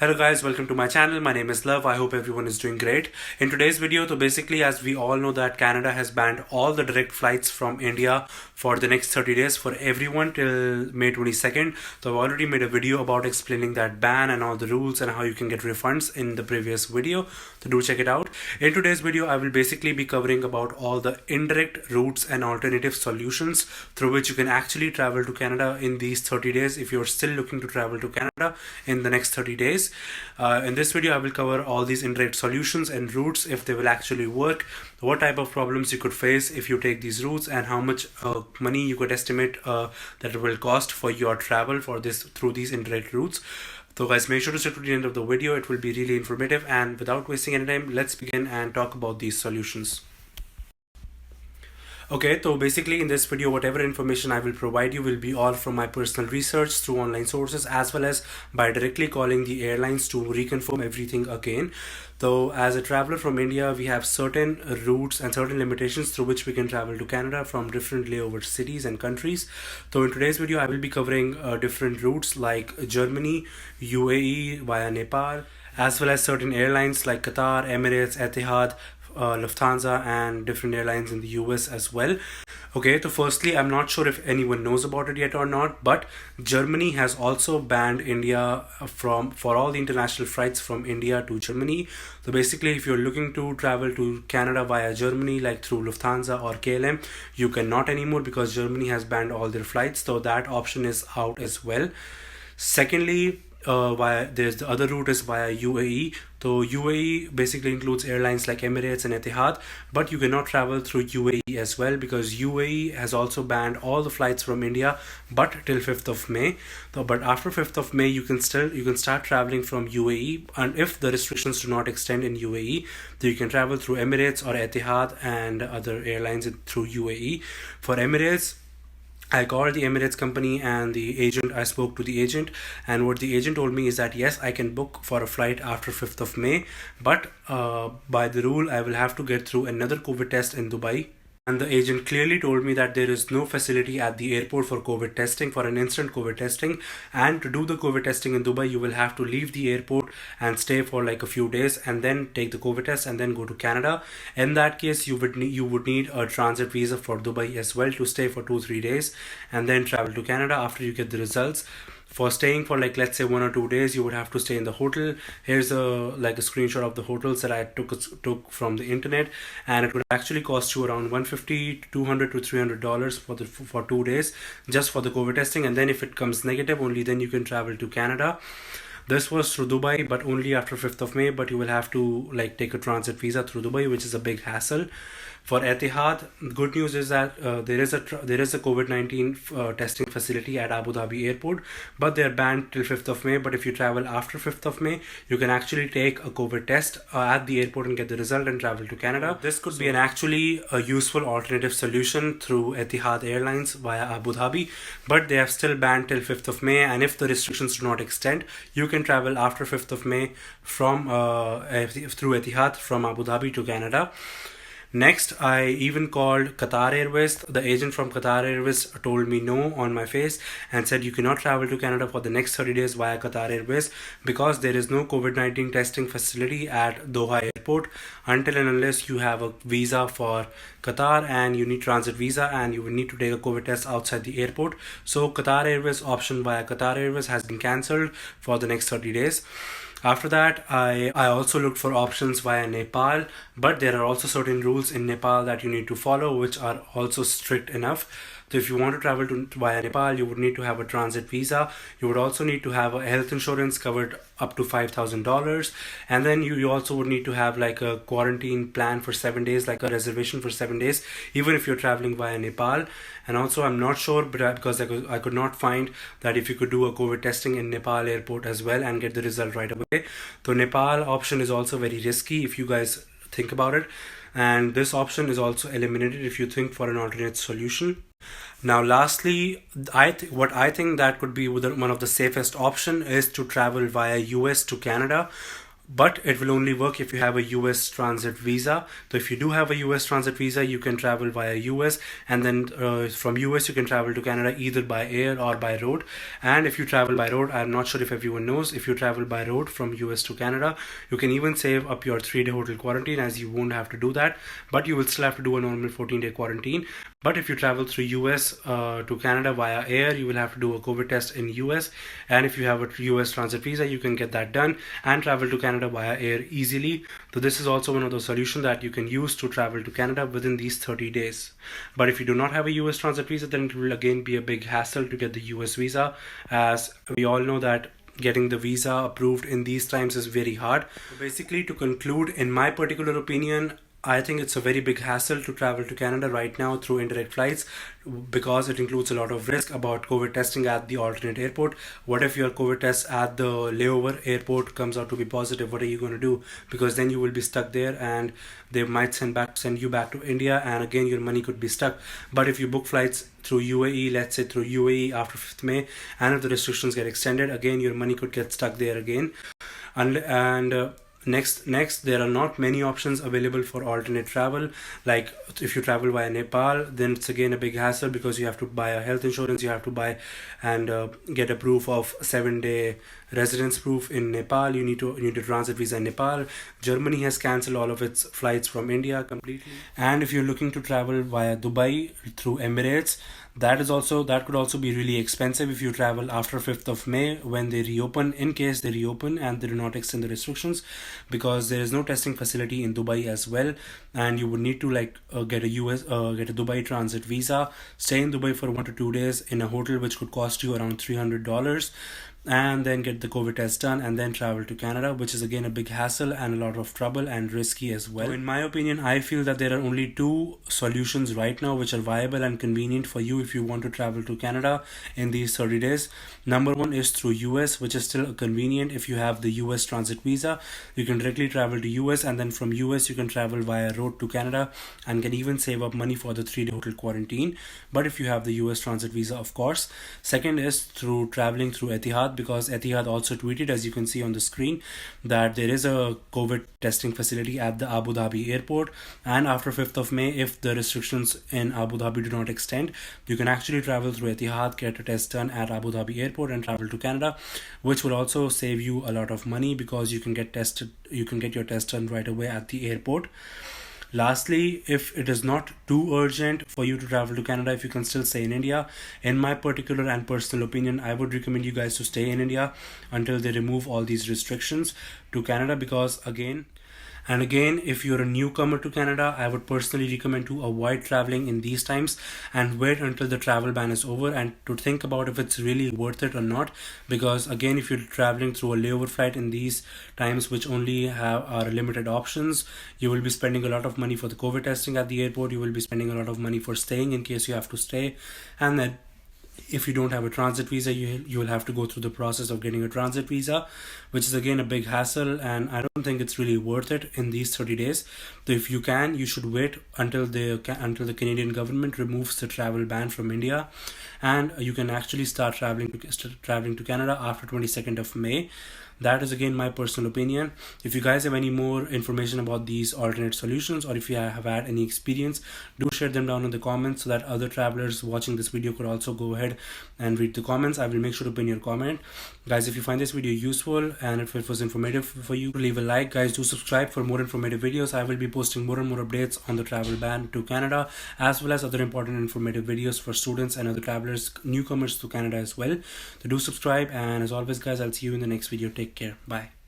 Hello guys, welcome to my channel. My name is Love. I hope everyone is doing great. In today's video, so basically as we all know that Canada has banned all the direct flights from India for the next 30 days for everyone till May 22nd. So I've already made a video about explaining that ban and all the rules and how you can get refunds in the previous video. So do check it out. In today's video, I will basically be covering about all the indirect routes and alternative solutions through which you can actually travel to Canada in these 30 days if you're still looking to travel to Canada in the next 30 days. In this video, I will cover all these indirect solutions and routes, if they will actually work, what type of problems you could face if you take these routes, and how much money you could estimate that it will cost for your travel for this through these indirect routes. So guys, make sure to stick to the end of the video. It will be really informative, and without wasting any time, let's begin and talk about these solutions. Okay, so basically in this video, whatever information I will provide you will be all from my personal research through online sources, as well as by directly calling the airlines to reconfirm everything again. So as a traveler from India, we have certain routes and certain limitations through which we can travel to Canada from different layover cities and countries. So in today's video, I will be covering different routes like Germany, UAE via Nepal, as well as certain airlines like Qatar, Emirates, Etihad, Lufthansa, and different airlines in the US as well. Okay, so firstly, I'm not sure if anyone knows about it yet or not, but Germany has also banned India for all the international flights from India to Germany. So basically, if you're looking to travel to Canada via Germany, like through Lufthansa or KLM, you cannot anymore because Germany has banned all their flights. So that option is out as well. Secondly, there's the other route is via UAE. So UAE basically includes airlines like Emirates and Etihad, but you cannot travel through UAE as well because UAE has also banned all the flights from India, but till 5th of May. So, but after 5th of May, you can start traveling from UAE, and if the restrictions do not extend in UAE, then you can travel through Emirates or Etihad and other airlines through UAE. For Emirates, I called the Emirates company and I spoke to the agent, and what the agent told me is that yes, I can book for a flight after 5th of May, but by the rule, I will have to get through another COVID test in Dubai. And the agent clearly told me that there is no facility at the airport for COVID testing, for an instant COVID testing. And to do the COVID testing in Dubai, you will have to leave the airport and stay for like a few days and then take the COVID test and then go to Canada. In that case, you would need a transit visa for Dubai as well to stay for 2-3 days and then travel to Canada after you get the results. For staying for like, let's say 1 or 2 days, you would have to stay in the hotel. Here's a screenshot of the hotels that I took from the internet, and it would actually cost you around $150 to $200 to $300 for 2 days just for the COVID testing. And then if it comes negative, only then you can travel to Canada. This was through Dubai, but only after 5th of May, but you will have to like take a transit visa through Dubai, which is a big hassle. For Etihad, good news is that there is a COVID-19 testing facility at Abu Dhabi airport, but they are banned till 5th of May. But if you travel after 5th of May, you can actually take a COVID test at the airport and get the result and travel to Canada. This could be actually a useful alternative solution through Etihad Airlines via Abu Dhabi, but they have still banned till 5th of May. And if the restrictions do not extend, you can travel after 5th of May from through Etihad from Abu Dhabi to Canada. Next, I even called Qatar Airways. The agent from Qatar Airways told me no on my face and said you cannot travel to Canada for the next 30 days via Qatar Airways because there is no COVID-19 testing facility at Doha Airport until and unless you have a visa for Qatar and you need transit visa and you will need to take a COVID test outside the airport. So Qatar Airways option via Qatar Airways has been cancelled for the next 30 days. After that, I also looked for options via Nepal, but there are also certain rules in Nepal that you need to follow, which are also strict enough. So if you want to travel via Nepal, you would need to have a transit visa. You would also need to have a health insurance covered up to $5,000. And then you also would need to have like a quarantine plan for 7 days, like a reservation for 7 days, even if you're traveling via Nepal. And also, I'm not sure, but because I could not find that if you could do a COVID testing in Nepal airport as well and get the result right away. So Nepal option is also very risky if you guys think about it. And this option is also eliminated if you think for an alternate solution. Now lastly, what I think that could be one of the safest option is to travel via US to Canada. but it will only work if you have a US transit visa. So if you do have a US transit visa, you can travel via US, and then from US you can travel to Canada either by air or by road. And if you travel by road, I'm not sure if everyone knows, if you travel by road from US to Canada, you can even save up your 3-day hotel quarantine, as you won't have to do that, but you will still have to do a normal 14-day quarantine. But if you travel through US to Canada via air, you will have to do a COVID test in US, and if you have a US transit visa, you can get that done and travel to Canada via air easily. So this is also one of those solutions that you can use to travel to Canada within these 30 days. But if you do not have a US transit visa, then it will again be a big hassle to get the US visa, as we all know that getting the visa approved in these times is very hard. Basically, to conclude, in my particular opinion, I think it's a very big hassle to travel to Canada right now through indirect flights, because it includes a lot of risk about COVID testing at the alternate airport. What if your COVID test at the layover airport comes out to be positive? What are you going to do? Because then you will be stuck there, and they might send you back to India, and again your money could be stuck. But if you book flights through UAE, let's say through UAE after 5th May, and if the restrictions get extended, again your money could get stuck there again. Next, there are not many options available for alternate travel. Like if you travel via Nepal, then it's again a big hassle, because you have to buy a health insurance, you have to buy and get a proof of 7-day residence proof in Nepal. You need a transit visa in Nepal. Germany has cancelled all of its flights from India completely. And if you're looking to travel via Dubai through Emirates, that could also be really expensive if you travel after 5th of May when they reopen, in case they reopen and they do not extend the restrictions, because there is no testing facility in Dubai as well, and you would need to get a Dubai transit visa, stay in Dubai for 1 to 2 days in a hotel, which could cost you around $300, and then get the COVID test done and then travel to Canada, which is again a big hassle and a lot of trouble and risky as well. So in my opinion, I feel that there are only 2 solutions right now which are viable and convenient for you if you want to travel to Canada in these 30 days. Number 1 is through US, which is still convenient. If you have the US transit visa, you can directly travel to US, and then from US you can travel via road to Canada and can even save up money for the 3-day hotel quarantine. But if you have the US transit visa, of course. Second is through traveling through Etihad, because Etihad also tweeted, as you can see on the screen, that there is a COVID testing facility at the Abu Dhabi airport, and after 5th of May, if the restrictions in Abu Dhabi do not extend, you can actually travel through Etihad, get a test done at Abu Dhabi airport and travel to Canada, which will also save you a lot of money, because you can get your test done right away at the airport. Lastly, if it is not too urgent for you to travel to Canada, if you can still stay in India, in my particular and personal opinion, I would recommend you guys to stay in India until they remove all these restrictions to Canada, because again, if you're a newcomer to Canada, I would personally recommend to avoid traveling in these times and wait until the travel ban is over, and to think about if it's really worth it or not. Because again, if you're traveling through a layover flight in these times, which only are limited options, you will be spending a lot of money for the COVID testing at the airport. You will be spending a lot of money for staying in case you have to stay, and then if you don't have a transit visa, you will have to go through the process of getting a transit visa, which is again a big hassle, and I don't think it's really worth it in these 30 days. So if you can, you should wait until the Canadian government removes the travel ban from India, and you can actually start traveling to Canada after 22nd of May. That is again my personal opinion. If you guys have any more information about these alternate solutions, or if you have had any experience, do share them down in the comments so that other travelers watching this video could also go ahead and read the comments. I will make sure to pin your comment. Guys, if you find this video useful and if it was informative for you, leave a like. Guys, do subscribe for more informative videos. I will be posting more and more updates on the travel ban to Canada, as well as other important informative videos for students and other travelers, newcomers to Canada as well. So do subscribe, and as always guys, I'll see you in the next video. Take care. Bye.